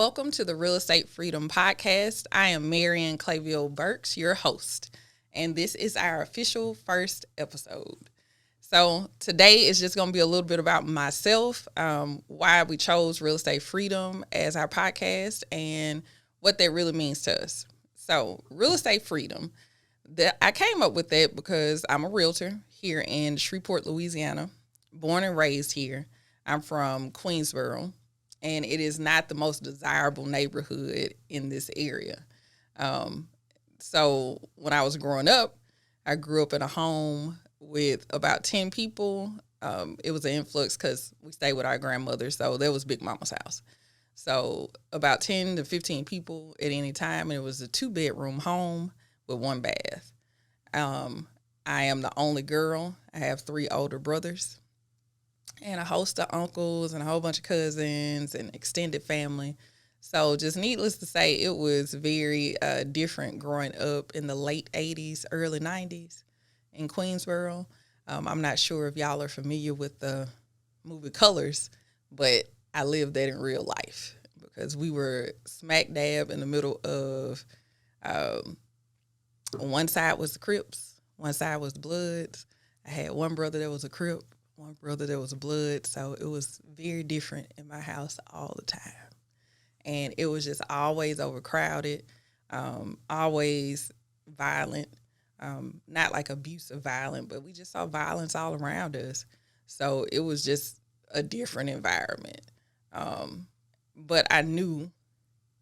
Welcome to the Real Estate Freedom Podcast. I am Marian Clayville Burks, your host, and this is our official first episode. So today is just going to be a little bit about myself, why we chose Real Estate Freedom as our podcast, and what that really means to us. So Real Estate Freedom, I came up with that because I'm a realtor here in Shreveport, Louisiana, born and raised here. I'm from Queensboro, and it is not the most desirable neighborhood in this area. So when I was growing up, I grew up in a home with about 10 people. It was an influx because we stayed with our grandmother, so that was Big Mama's house. So about 10 to 15 people at any time, and it was a 2-bedroom home with 1 bath. I am the only girl. I have 3 older brothers and a host of uncles and a whole bunch of cousins and extended family. So just needless to say, it was very different growing up in the late 80s, early 90s in Queensboro. I'm not sure if y'all are familiar with the movie Colors, but I lived that in real life because we were smack dab in the middle of one side was the Crips, one side was the Bloods. I had one brother that was a Crip, one brother that was a Blood, so it was very different in my house all the time. And it was just always overcrowded, always violent, not like abusive violent, but we just saw violence all around us. So it was just a different environment. But I knew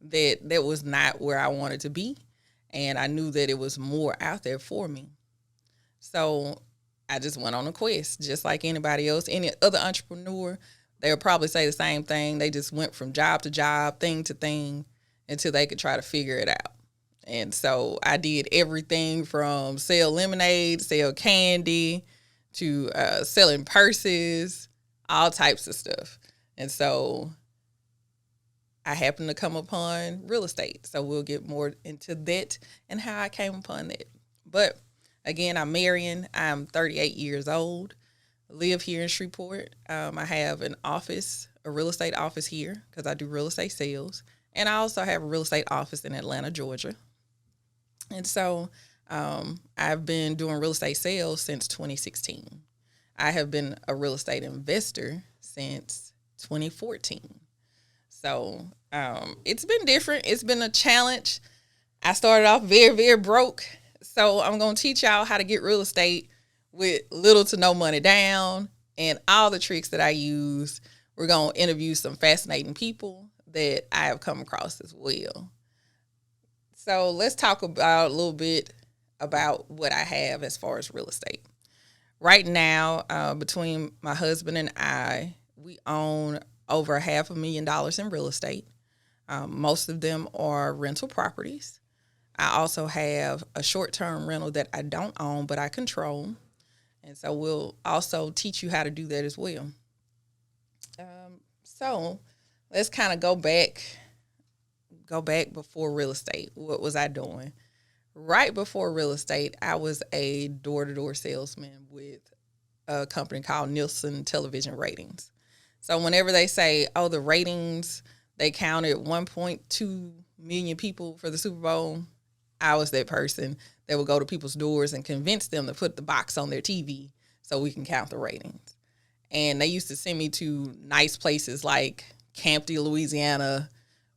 that that was not where I wanted to be, and I knew that it was more out there for me. So I just went on a quest, just like anybody else. Any other entrepreneur, they'll probably say the same thing. They just went from job to job, thing to thing, until they could try to figure it out. And so I did everything from sell lemonade, sell candy, to selling purses, all types of stuff. And so I happened to come upon real estate. So we'll get more into that and how I came upon that. But again, I'm Marian. I'm 38 years old. Live here in Shreveport. I have an office, a real estate office here because I do real estate sales. And I also have a real estate office in Atlanta, Georgia. And so I've been doing real estate sales since 2016. I have been a real estate investor since 2014. So it's been different. It's been a challenge. I started off very, very broke. So I'm going to teach y'all how to get real estate with little to no money down and all the tricks that I use. We're going to interview some fascinating people that I have come across as well. So let's talk about a little bit about what I have as far as real estate. Right now, between my husband and I, we own over $500,000 in real estate. Most of them are rental properties. I also have a short-term rental that I don't own, but I control. And so we'll also teach you how to do that as well. So let's kind of go back before real estate. What was I doing? Right before real estate, I was a door-to-door salesman with a company called Nielsen Television Ratings. So whenever they say, oh, the ratings, they counted 1.2 million people for the Super Bowl, I was that person that would go to people's doors and convince them to put the box on their TV so we can count the ratings. And they used to send me to nice places like Campty, Louisiana,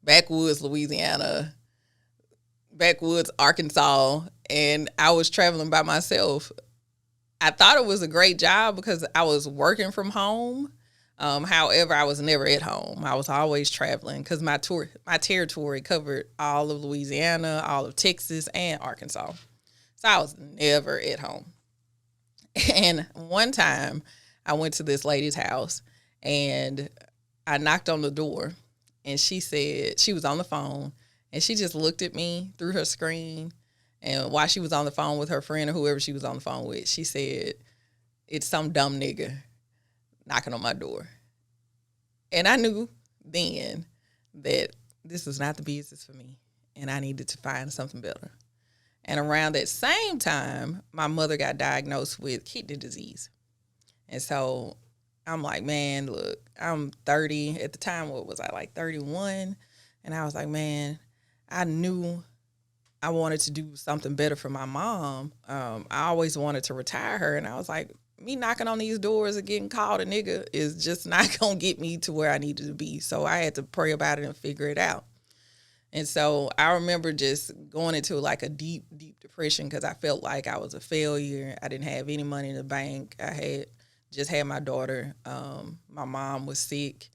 Backwoods, Louisiana, Backwoods, Arkansas, and I was traveling by myself. I thought it was a great job because I was working from home. However, I was never at home. I was always traveling because my territory covered all of Louisiana, all of Texas, and Arkansas. So I was never at home. And one time I went to this lady's house and I knocked on the door and she said, she was on the phone and she just looked at me through her screen. And while she was on the phone with her friend or whoever she was on the phone with, she said, it's some dumb nigga knocking on my door. And I knew then that this was not the business for me and I needed to find something better. And around that same time, my mother got diagnosed with kidney disease. And so I'm like, man, look, I'm 30. At the time, what was I, like 31? And I was like, man, I knew I wanted to do something better for my mom. I always wanted to retire her. And I was like, me knocking on these doors and getting called a nigga is just not going to get me to where I needed to be. So I had to pray about it and figure it out. And so I remember just going into like a deep, deep depression because I felt like I was a failure. I didn't have any money in the bank. I had just had my daughter. My mom was sick.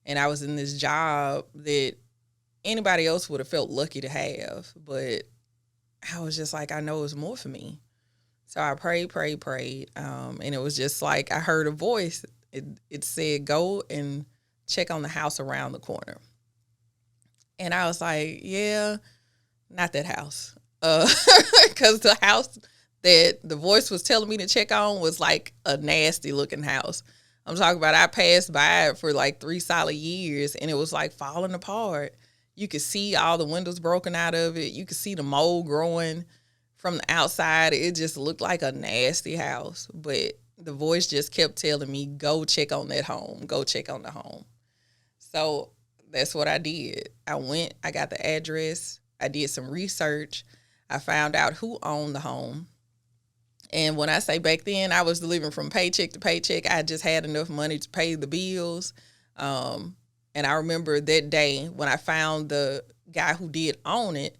And I was in this job that anybody else would have felt lucky to have. But I was just like, I know it's more for me. So I prayed. And it was just like I heard a voice. It said, go and check on the house around the corner. And I was like, yeah, not that house. Because the house that the voice was telling me to check on was like a nasty looking house. I'm talking about I passed by it for like 3 solid years and it was like falling apart. You could see all the windows broken out of it. You could see the mold growing from the outside. It just looked like a nasty house. But the voice just kept telling me, go check on that home. Go check on the home. So that's what I did. I went, I got the address, I did some research, I found out who owned the home. And when I say back then, I was living from paycheck to paycheck. I just had enough money to pay the bills. And I remember that day when I found the guy who did own it,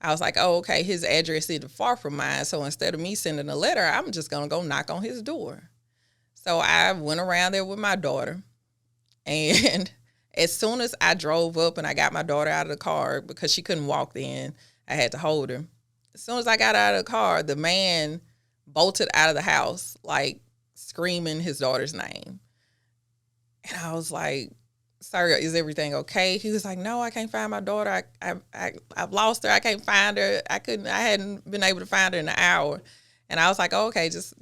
I was like, oh, okay, his address isn't far from mine. So instead of me sending a letter, I'm just going to go knock on his door. So I went around there with my daughter and as soon as I drove up and I got my daughter out of the car because she couldn't walk then, I had to hold her. As soon as I got out of the car, the man bolted out of the house, like screaming his daughter's name. And I was like, sir, is everything okay? He was like, no, I can't find my daughter. I've lost her. I can't find her. I hadn't been able to find her in an hour. And I was like, oh, okay, just,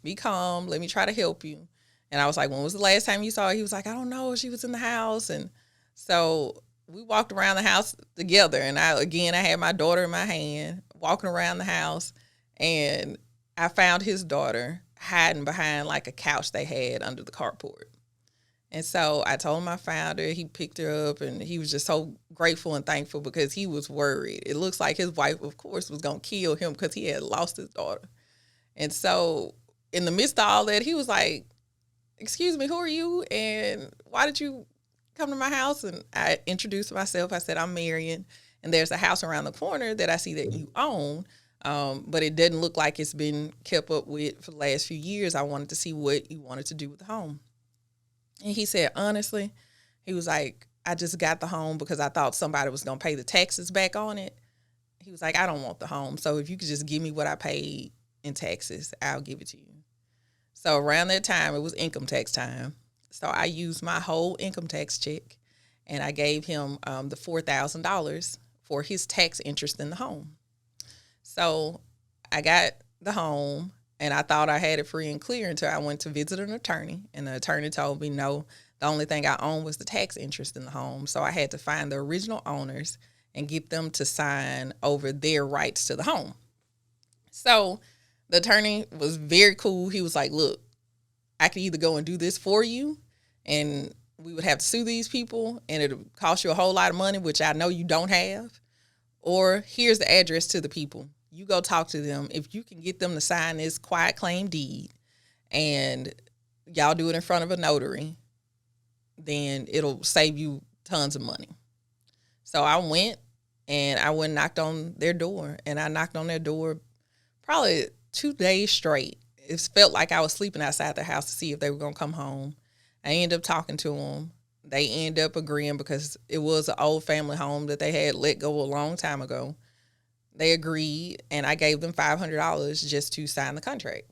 be calm. Let me try to help you. And I was like, when was the last time you saw her? He was like, I don't know. She was in the house. And so we walked around the house together. And I had my daughter in my hand, walking around the house. And I found his daughter hiding behind like a couch they had under the carport. And so I told him I found her. He picked her up and he was just so grateful and thankful because he was worried. It looks like his wife, of course, was going to kill him because he had lost his daughter. And so in the midst of all that, he was like, excuse me, who are you? And why did you come to my house? And I introduced myself. I said, I'm Marion. And there's a house around the corner that I see that you own. But it didn't look like it's been kept up with for the last few years. I wanted to see what you wanted to do with the home. And he said, honestly, he was like, I just got the home because I thought somebody was going to pay the taxes back on it. He was like, I don't want the home. So if you could just give me what I paid in taxes, I'll give it to you. So around that time, it was income tax time. So I used my whole income tax check and I gave him the $4,000 for his tax interest in the home. So I got the home and I thought I had it free and clear until I went to visit an attorney. And the attorney told me, no, the only thing I own was the tax interest in the home. So I had to find the original owners and get them to sign over their rights to the home. So the attorney was very cool. He was like, look, I could either go and do this for you and we would have to sue these people and it would cost you a whole lot of money, which I know you don't have. Or here's the address to the people. You go talk to them. If you can get them to sign this quiet claim deed and y'all do it in front of a notary, then it'll save you tons of money. So I went and knocked on their door and I knocked on their door probably 2 days straight. It felt like I was sleeping outside their house to see if they were going to come home. I ended up talking to them. They ended up agreeing because it was an old family home that they had let go a long time ago. They agreed, and I gave them $500 just to sign the contract.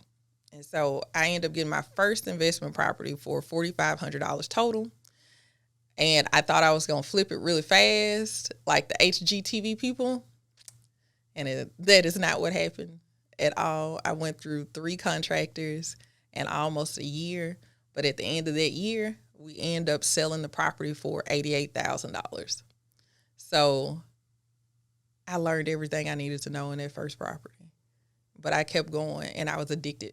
And so I ended up getting my first investment property for $4,500 total. And I thought I was going to flip it really fast, like the HGTV people. And that is not what happened at all. I went through 3 contractors and almost a year. But at the end of that year, we ended up selling the property for $88,000. So I learned everything I needed to know in that first property. But I kept going and I was addicted.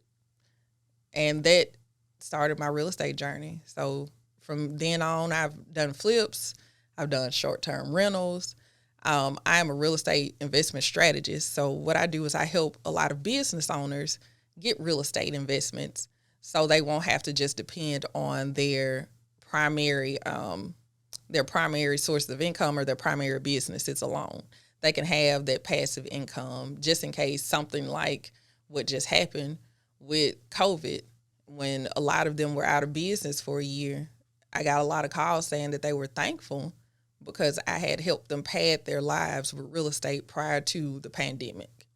And that started my real estate journey. So from then on, I've done flips. I've done short-term rentals. I am a real estate investment strategist. So what I do is I help a lot of business owners get real estate investments so they won't have to just depend on primary their primary source of income or their primary business. It's alone. They can have that passive income just in case something like what just happened with COVID, when a lot of them were out of business for a year. I got a lot of calls saying that they were thankful because I had helped them pad their lives with real estate prior to the pandemic.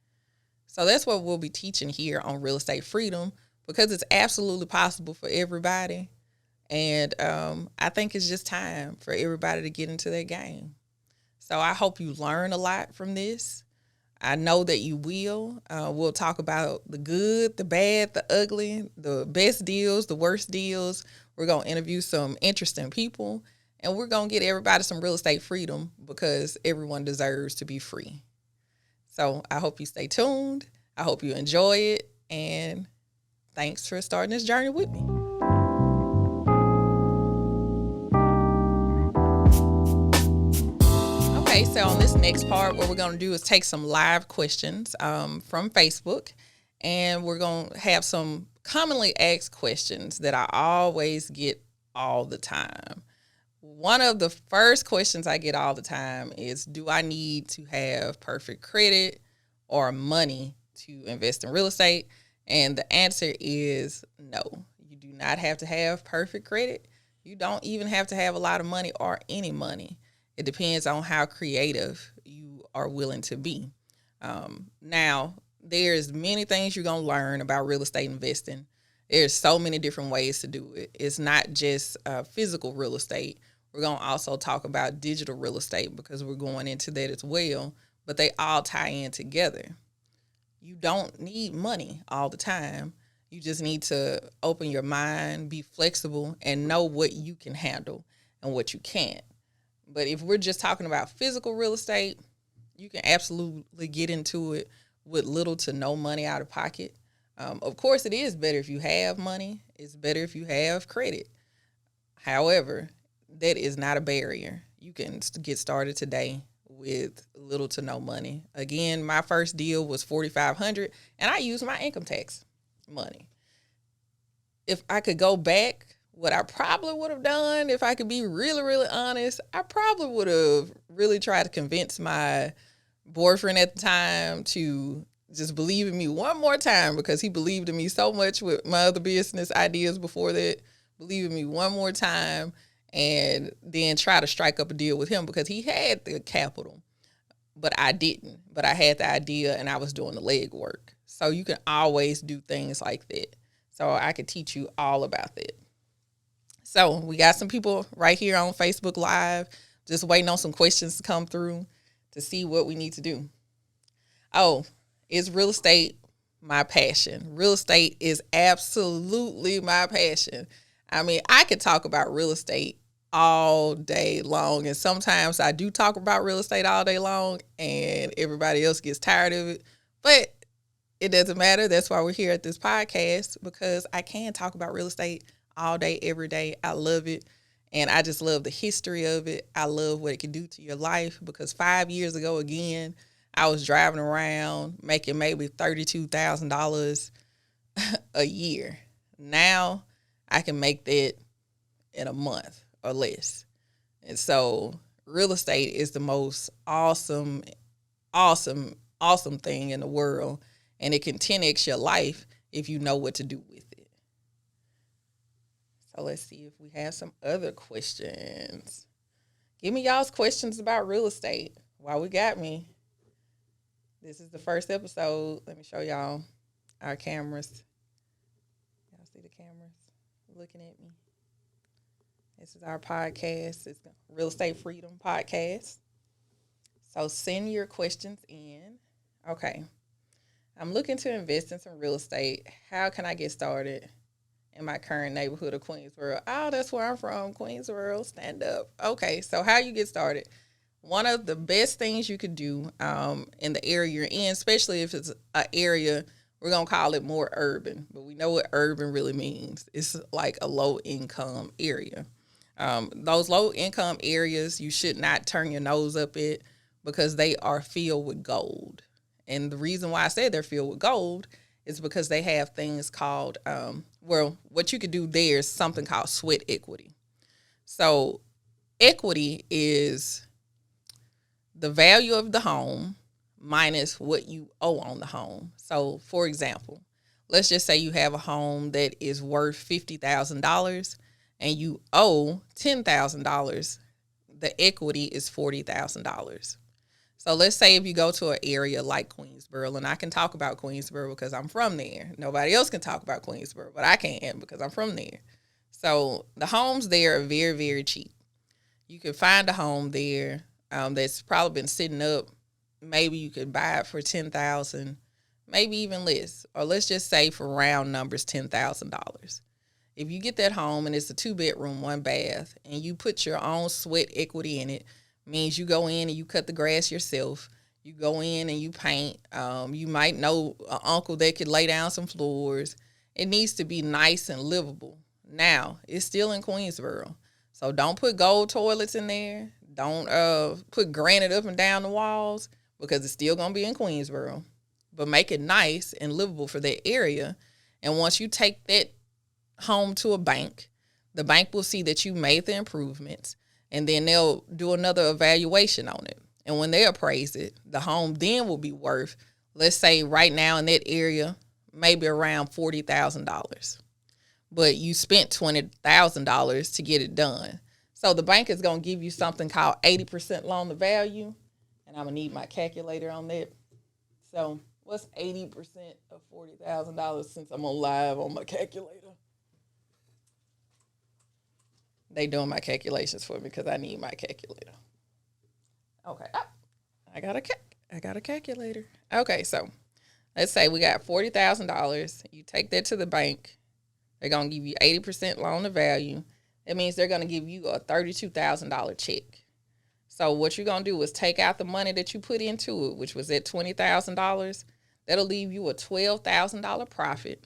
So that's what we'll be teaching here on Real Estate Freedom, because it's absolutely possible for everybody. And I think it's just time for everybody to get into their game. So I hope you learn a lot from this. I know that you will. We'll talk about the good, the bad, the ugly, the best deals, the worst deals. We're going to interview some interesting people, and we're going to get everybody some real estate freedom, because everyone deserves to be free. So I hope you stay tuned. I hope you enjoy it, and thanks for starting this journey with me. Okay, so on this next part, what we're going to do is take some live questions from Facebook, and we're going to have some commonly asked questions that I always get all the time. One of the first questions I get all the time is, do I need to have perfect credit or money to invest in real estate? And the answer is no. You do not have to have perfect credit. You don't even have to have a lot of money or any money. It depends on how creative you are willing to be. Now, there's many things you're going to learn about real estate investing. There's so many different ways to do it. It's not just physical real estate. We're going to also talk about digital real estate, because we're going into that as well. But they all tie in together. You don't need money all the time. You just need to open your mind, be flexible, and know what you can handle and what you can't. But if we're just talking about physical real estate, you can absolutely get into it with little to no money out of pocket. Of course, it is better if you have money. It's better if you have credit. However, that is not a barrier. You can get started today with little to no money. Again, my first deal was $4,500, and I used my income tax money. If I could go back, what I probably would have done, if I could be really, really honest, I probably would have really tried to convince my boyfriend at the time to just believe in me one more time, because he believed in me so much with my other business ideas before that. Believe in me one more time, and then try to strike up a deal with him, because he had the capital, but I didn't. But I had the idea, and I was doing the legwork. So you can always do things like that. So I could teach you all about that. So we got some people right here on Facebook Live, just waiting on some questions to come through to see what we need to do. Oh, is real estate my passion? Real estate is absolutely my passion. I mean, I could talk about real estate all day long. And sometimes I do talk about real estate all day long, and everybody else gets tired of it. But it doesn't matter. That's why we're here at this podcast, because I can talk about real estate all day, every day. I love it. And I just love the history of it. I love what it can do to your life, because 5 years ago, again, I was driving around making maybe $32,000 a year. Now I can make that in a month or less. And so real estate is the most awesome thing in the world. And it can 10x your life if you know what to do with it. So let's see if we have some other questions. Give me y'all's questions about real estate while we got me. This is the first episode. Let me show y'all our cameras. Y'all see the cameras looking at me? This is our podcast. It's the Real Estate Freedom Podcast. So send your questions in. Okay. I'm looking to invest in some real estate. How can I get started in my current neighborhood of Queensboro? Oh, that's where I'm from, Queensboro. Stand up. Okay, so how you get started? One of the best things you could do in the area you're in, especially if it's an area, we're going to call it more urban, but we know what urban really means. It's like a low-income area. Those low income areas, you should not turn your nose up at because they are filled with gold. And the reason why I say they're filled with gold is because they have things called, what you could do there is something called sweat equity. So equity is the value of the home minus what you owe on the home. So, for example, let's just say you have a home that is worth $50,000 and you owe $10,000. The equity is $40,000. So let's say if you go to an area like Queensboro, and I can talk about Queensboro because I'm from there. Nobody else can talk about Queensboro, but I can because I'm from there. So the homes there are very, very cheap. You can find a home there that's probably been sitting up. Maybe you could buy it for $10,000, maybe even less, or let's just say for round numbers, $10,000. If you get that home and it's a 2-bedroom, 1 bath, and you put your own sweat equity in it, means you go in and you cut the grass yourself. You go in and you paint. You might know an uncle that could lay down some floors. It needs to be nice and livable. Now, it's still in Queensboro, so don't put gold toilets in there. Don't put granite up and down the walls because it's still going to be in Queensboro. But make it nice and livable for that area. And once you take that home to a bank, the bank will see that you made the improvements, and then they'll do another evaluation on it. And when they appraise it, the home then will be worth, let's say right now in that area, maybe around $40,000. But you spent $20,000 to get it done. So the bank is going to give you something called 80% loan to value. And I'm going to need my calculator on that. So what's 80% of $40,000 since I'm on live on my calculator? They doing my calculations for me because I need my calculator. Okay. I got a calculator. Okay, so let's say we got $40,000. You take that to the bank. They're going to give you 80% loan to value. That means they're going to give you a $32,000 check. So what you're going to do is take out the money that you put into it, which was at $20,000. That'll leave you a $12,000 profit.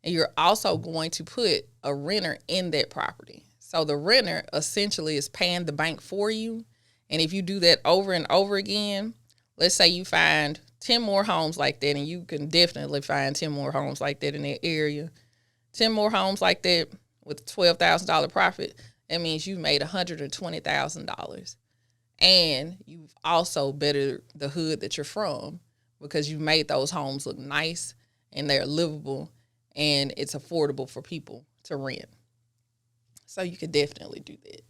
And you're also going to put a renter in that property. So the renter essentially is paying the bank for you. And if you do that over and over again, let's say you find 10 more homes like that, and you can definitely find 10 more homes like that in that area. 10 more homes like that with $12,000 profit, that means you've made $120,000. And you've also bettered the hood that you're from because you made those homes look nice and they're livable and it's affordable for people to rent. So you could definitely do that.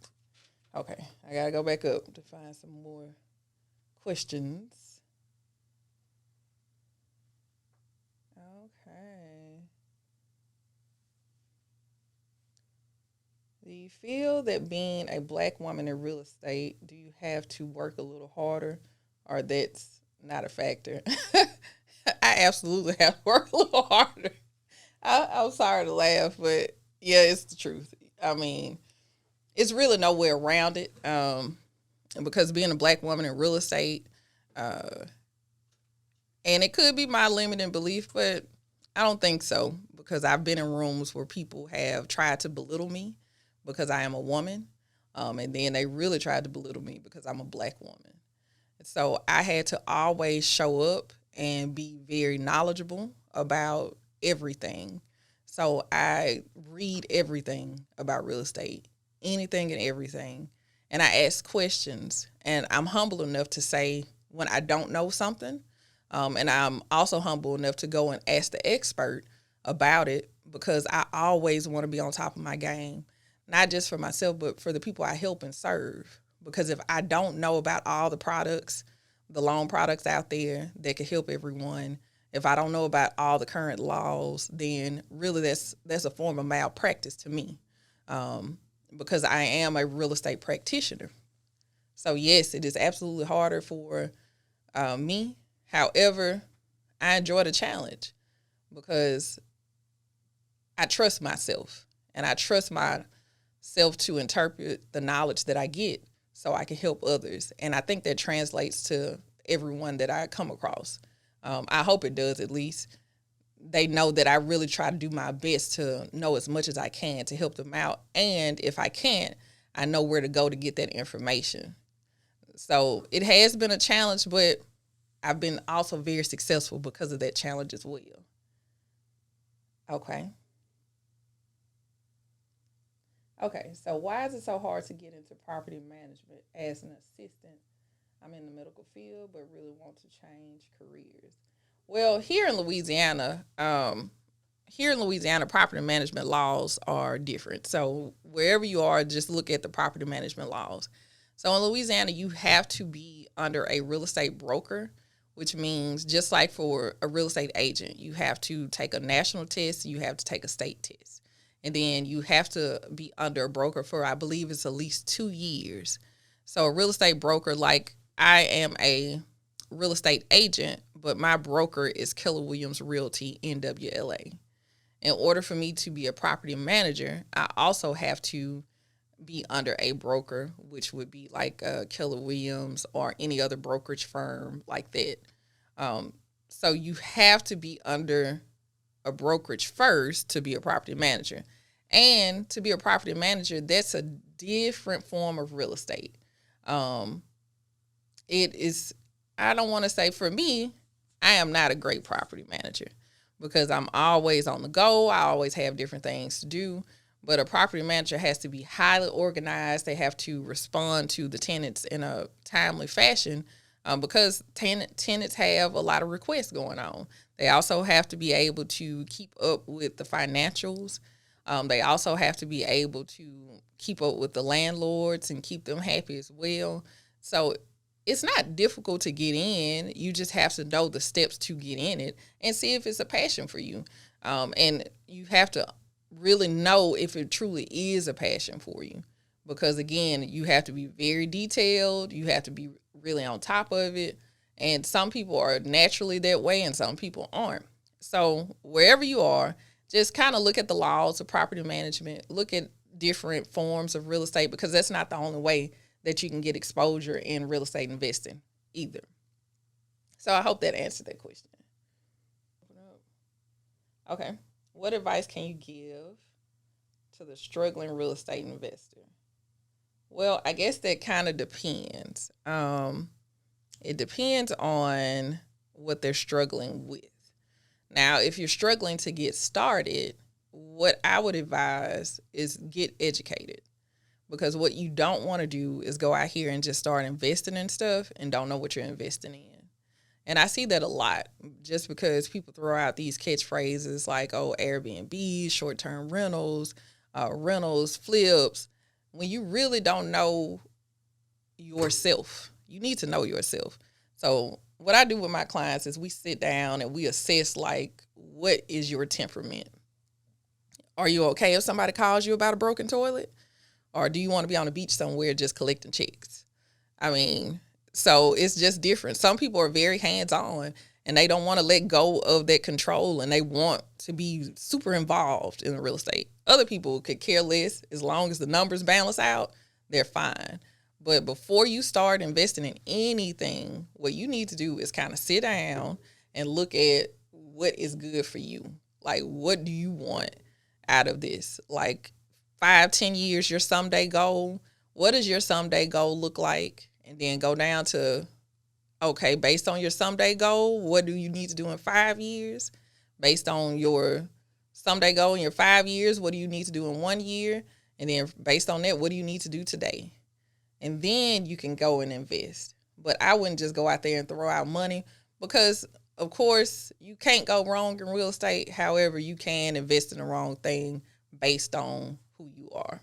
Okay, I got to go back up to find some more questions. Okay. Do you feel that being a Black woman in real estate, do you have to work a little harder, or that's not a factor? I absolutely have to work a little harder. I'm sorry to laugh, but yeah, it's the truth. I mean, it's really no way around it. Because being a Black woman in real estate, and it could be my limiting belief, but I don't think so, because I've been in rooms where people have tried to belittle me because I am a woman, and then they really tried to belittle me because I'm a Black woman. So I had to always show up and be very knowledgeable about everything. So I read everything about real estate, anything and everything. And I ask questions. And I'm humble enough to say when I don't know something. And I'm also humble enough to go and ask the expert about it, because I always want to be on top of my game, not just for myself, but for the people I help and serve. Because if I don't know about all the products, the loan products out there that could help everyone, if I don't know about all the current laws, then really that's a form of malpractice to me, because I am a real estate practitioner. So yes, it is absolutely harder for me. However, I enjoy the challenge because I trust myself, and I trust myself to interpret the knowledge that I get so I can help others. And I think that translates to everyone that I come across. I hope it does, at least. They know that I really try to do my best to know as much as I can to help them out. And if I can't, I know where to go to get that information. So it has been a challenge, but I've been also very successful because of that challenge as well. Okay. Okay, so why is it so hard to get into property management as an assistant? I'm in the medical field, but really want to change careers. Well, here in Louisiana, property management laws are different. So wherever you are, just look at the property management laws. So in Louisiana, you have to be under a real estate broker, which means just like for a real estate agent, you have to take a national test, you have to take a state test. And then you have to be under a broker for, I believe it's at least 2 years. So a real estate broker, like I am a real estate agent, but my broker is Keller Williams Realty NWLA. In order for me to be a property manager, I also have to be under a broker, which would be like Keller Williams or any other brokerage firm like that. So you have to be under a brokerage first to be a property manager. And to be a property manager, that's a different form of real estate. It is, I don't want to say for me, I am not a great property manager because I'm always on the go. I always have different things to do. But a property manager has to be highly organized. They have to respond to the tenants in a timely fashion because tenants have a lot of requests going on. They also have to be able to keep up with the financials. They also have to be able to keep up with the landlords and keep them happy as well. So it's not difficult to get in. You just have to know the steps to get in it and see if it's a passion for you. And you have to really know if it truly is a passion for you. Because, again, you have to be very detailed. You have to be really on top of it. And some people are naturally that way and some people aren't. So wherever you are, just kind of look at the laws of property management. Look at different forms of real estate because that's not the only way that you can get exposure in real estate investing either. So I hope that answered that question. Okay. What advice can you give to the struggling real estate investor? Well, I guess that kind of depends. It depends on what they're struggling with. Now, if you're struggling to get started, what I would advise is get educated. Because what you don't want to do is go out here and just start investing in stuff and don't know what you're investing in. And I see that a lot just because people throw out these catchphrases like, oh, Airbnb, short-term rentals, flips. When you really don't know yourself, you need to know yourself. So what I do with my clients is we sit down and we assess, like, what is your temperament? Are you okay if somebody calls you about a broken toilet? Or do you want to be on the beach somewhere just collecting checks? I mean, so it's just different. Some people are very hands-on and they don't want to let go of that control and they want to be super involved in the real estate. Other people could care less. As long as the numbers balance out, they're fine. But before you start investing in anything, what you need to do is kind of sit down and look at what is good for you. Like, what do you want out of this? Like, 5-10 years, your someday goal. What does your someday goal look like? And then go down to, okay, based on your someday goal, what do you need to do in 5 years? Based on your someday goal in your 5 years, what do you need to do in 1 year? And then based on that, what do you need to do today? And then you can go and invest. But I wouldn't just go out there and throw out money because, of course, you can't go wrong in real estate. However, you can invest in the wrong thing based on who you are.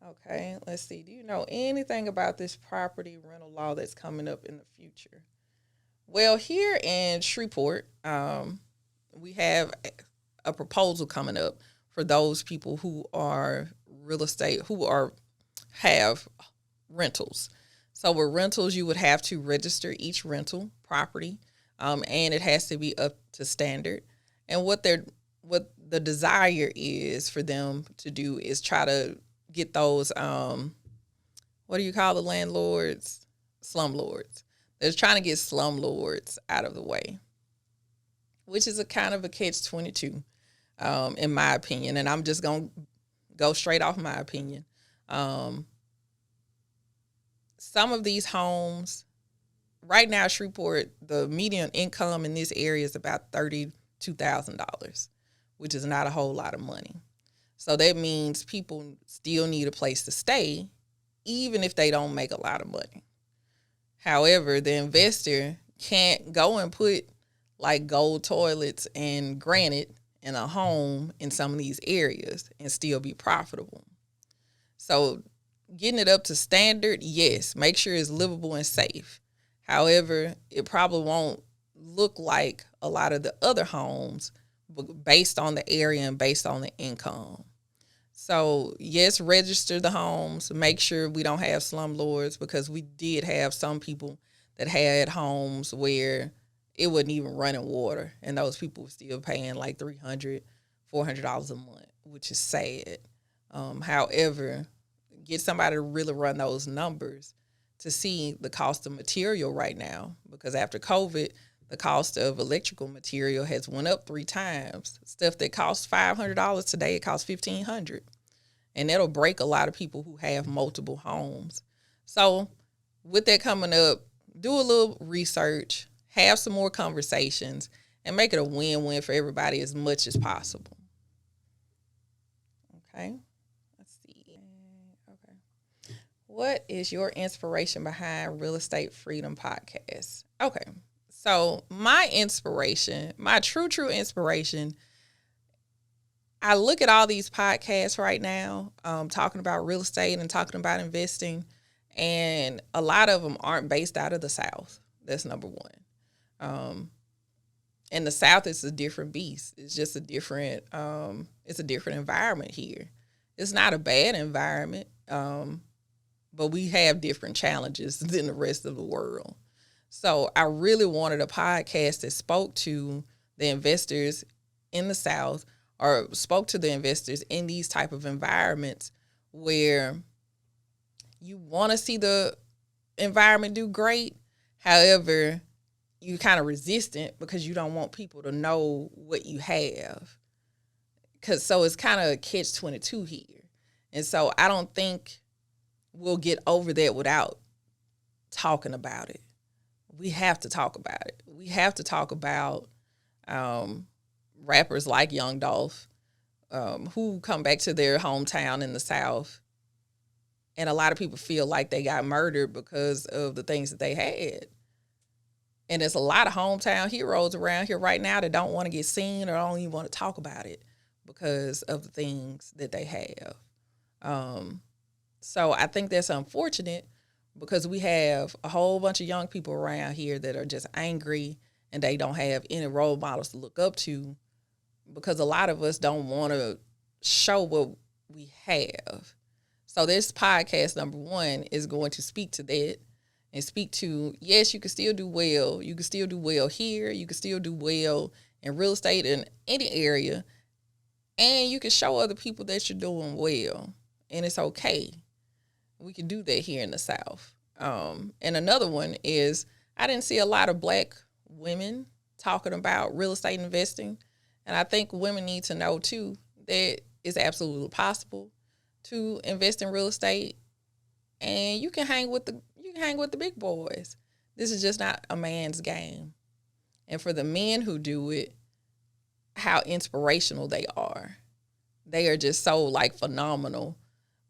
Okay, let's see. Do you know anything about this property rental law that's coming up in the future? Well, here in Shreveport, we have a proposal coming up for those people who are real estate, have rentals. So with rentals, you would have to register each rental property, and it has to be up to standard. And what the desire is for them to do is try to get those, what do you call the landlords? Slumlords. They're trying to get slumlords out of the way, which is a kind of a catch-22. in my opinion. And I'm just going to go straight off my opinion. Some of these homes, right now, Shreveport, the median income in this area is about $32,000, which is not a whole lot of money. So that means people still need a place to stay, even if they don't make a lot of money. However, the investor can't go and put like gold toilets and granite in a home in some of these areas and still be profitable. So getting it up to standard, yes, make sure it's livable and safe. However, it probably won't look like a lot of the other homes based on the area and based on the income. So, yes, register the homes. Make sure we don't have slumlords, because we did have some people that had homes where it wasn't even running water, and those people were still paying like $300, $400 a month, which is sad. However, get somebody to really run those numbers to see the cost of material right now, because after COVID, the cost of electrical material has went up 3 times. Stuff that costs $500 today, it costs $1,500. And that'll break a lot of people who have multiple homes. So with that coming up, do a little research, have some more conversations, and make it a win-win for everybody as much as possible. Okay, let's see. Okay. What is your inspiration behind Real Estate Freedom Podcast? Okay. So my inspiration, my true inspiration, I look at all these podcasts right now, talking about real estate and talking about investing, and a lot of them aren't based out of the South. That's number one. And the South is a different beast. It's just a different, it's a different environment here. It's not a bad environment, but we have different challenges than the rest of the world. So I really wanted a podcast that spoke to the investors in the South, or spoke to the investors in these type of environments where you want to see the environment do great. However, you kind of resistant because you don't want people to know what you have. So it's kind of a catch-22 here. And so I don't think we'll get over that without talking about it. We have to talk about it. We have to talk about rappers like Young Dolph, who come back to their hometown in the South. And a lot of people feel like they got murdered because of the things that they had. And there's a lot of hometown heroes around here right now that don't want to get seen or don't even want to talk about it because of the things that they have. So I think that's unfortunate, because we have a whole bunch of young people around here that are just angry and they don't have any role models to look up to, because a lot of us don't want to show what we have. So this podcast, number one, is going to speak to that and speak to, yes, you can still do well. You can still do well here. You can still do well in real estate in any area. And you can show other people that you're doing well. And it's okay. We can do that here in the South. And another one is, I didn't see a lot of Black women talking about real estate investing. And I think women need to know, too, that it's absolutely possible to invest in real estate. And you can hang with the big boys. This is just not a man's game. And for the men who do it, how inspirational they are. They are just so like phenomenal,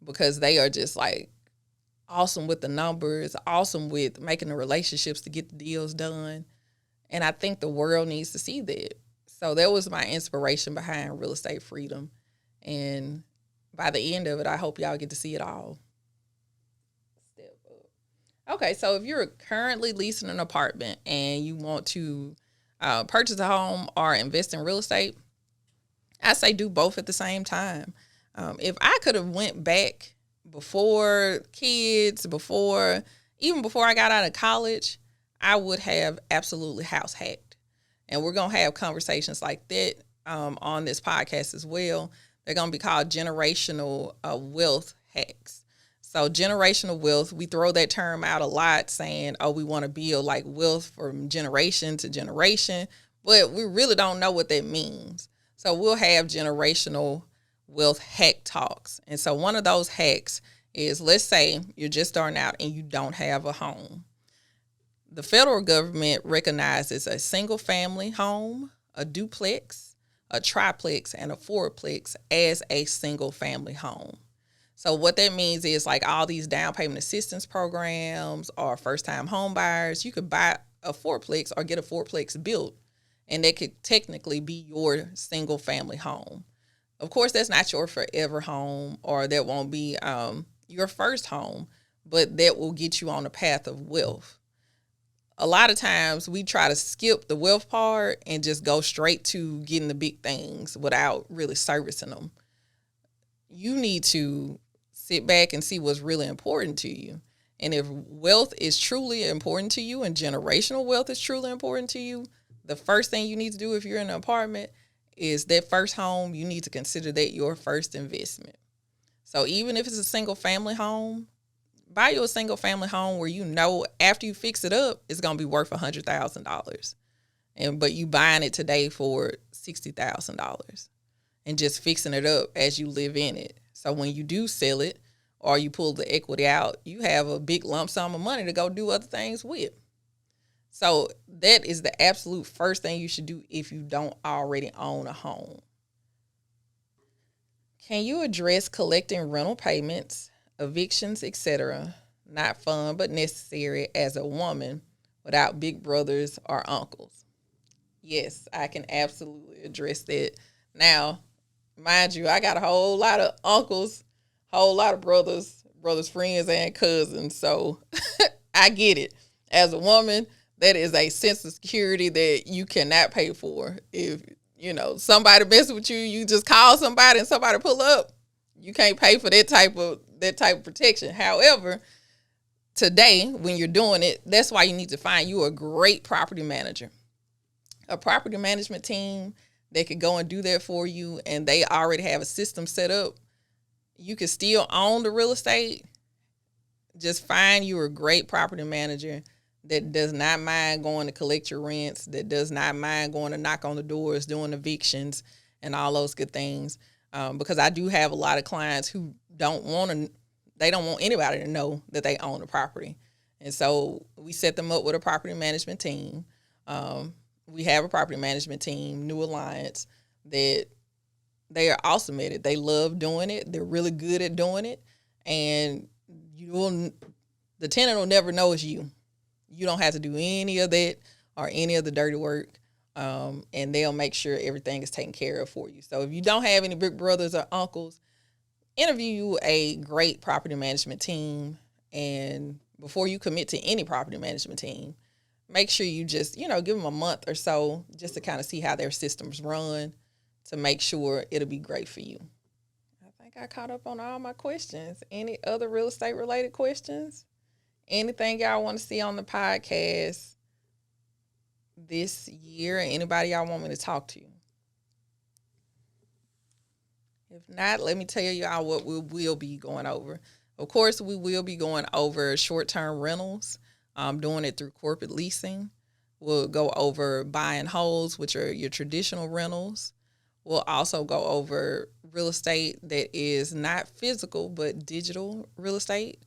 because they are just like awesome with the numbers, awesome with making the relationships to get the deals done. And I think the world needs to see that. So that was my inspiration behind Real Estate Freedom. And by the end of it, I hope y'all get to see it all. Step up. Okay, so if you're currently leasing an apartment and you want to purchase a home or invest in real estate, I say do both at the same time. If I could have went back before kids, even before I got out of college, I would have absolutely house hacked. And we're going to have conversations like that on this podcast as well. They're going to be called generational wealth hacks. So generational wealth, we throw that term out a lot, saying, oh, we want to build like wealth from generation to generation, but we really don't know what that means. So we'll have generational wealth hack talks. And so one of those hacks is, let's say you're just starting out and you don't have a home. The federal government recognizes a single family home, a duplex, a triplex, and a fourplex as a single family home. So what that means is, like, all these down payment assistance programs or first time home buyers, you could buy a fourplex or get a fourplex built, and that could technically be your single family home. Of course, that's not your forever home, or that won't be your first home, but that will get you on the path of wealth. A lot of times we try to skip the wealth part and just go straight to getting the big things without really servicing them. You need to sit back and see what's really important to you. And if wealth is truly important to you and generational wealth is truly important to you, the first thing you need to do if you're in an apartment is that first home, you need to consider that your first investment. So even if it's a single family home, buy you a single family home where you know after you fix it up, it's going to be worth $100,000. But you buying it today for $60,000 and just fixing it up as you live in it. So when you do sell it or you pull the equity out, you have a big lump sum of money to go do other things with. So that is the absolute first thing you should do if you don't already own a home. Can you address collecting rental payments, evictions, etc., not fun but necessary as a woman without big brothers or uncles? Yes, I can absolutely address that. Now, mind you, I got a whole lot of uncles, whole lot of brothers, friends, and cousins. So I get it. As a woman, that is a sense of security that you cannot pay for. If somebody messes with you, you just call somebody and somebody pull up. You can't pay for that type of protection. However, today when you're doing it, that's why you need to find you a great property manager, a property management team that could go and do that for you, and they already have a system set up. You can still own the real estate. Just find you a great property manager that does not mind going to collect your rents, that does not mind going to knock on the doors, doing evictions, and all those good things. Because I do have a lot of clients who don't want anybody to know that they own the property. And so we set them up with a property management team. We have a property management team, New Alliance, that they are awesome at it. They love doing it. They're really good at doing it. And the tenant will never know it's you. You don't have to do any of that or any of the dirty work. And they'll make sure everything is taken care of for you. So if you don't have any big brothers or uncles, interview a great property management team. And before you commit to any property management team, make sure you just, give them a month or so just to kind of see how their systems run to make sure it'll be great for you. I think I caught up on all my questions. Any other real estate related questions? Anything y'all want to see on the podcast this year? Anybody y'all want me to talk to? If not, let me tell y'all what we will be going over. Of course, we will be going over short-term rentals, doing it through corporate leasing. We'll go over buy and holds, which are your traditional rentals. We'll also go over real estate that is not physical, but digital real estate.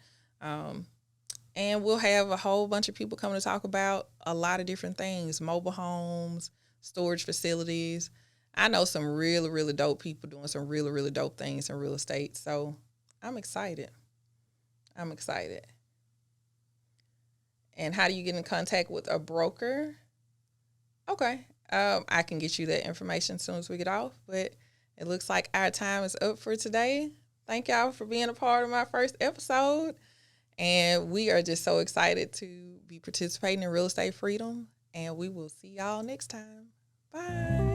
And we'll have a whole bunch of people coming to talk about a lot of different things, mobile homes, storage facilities. I know some really, really dope people doing some really, really dope things in real estate. So I'm excited. And how do you get in contact with a broker? Okay. I can get you that information as soon as we get off. But it looks like our time is up for today. Thank y'all for being a part of my first episode. And we are just so excited to be participating in Real Estate Freedom. And we will see y'all next time. Bye.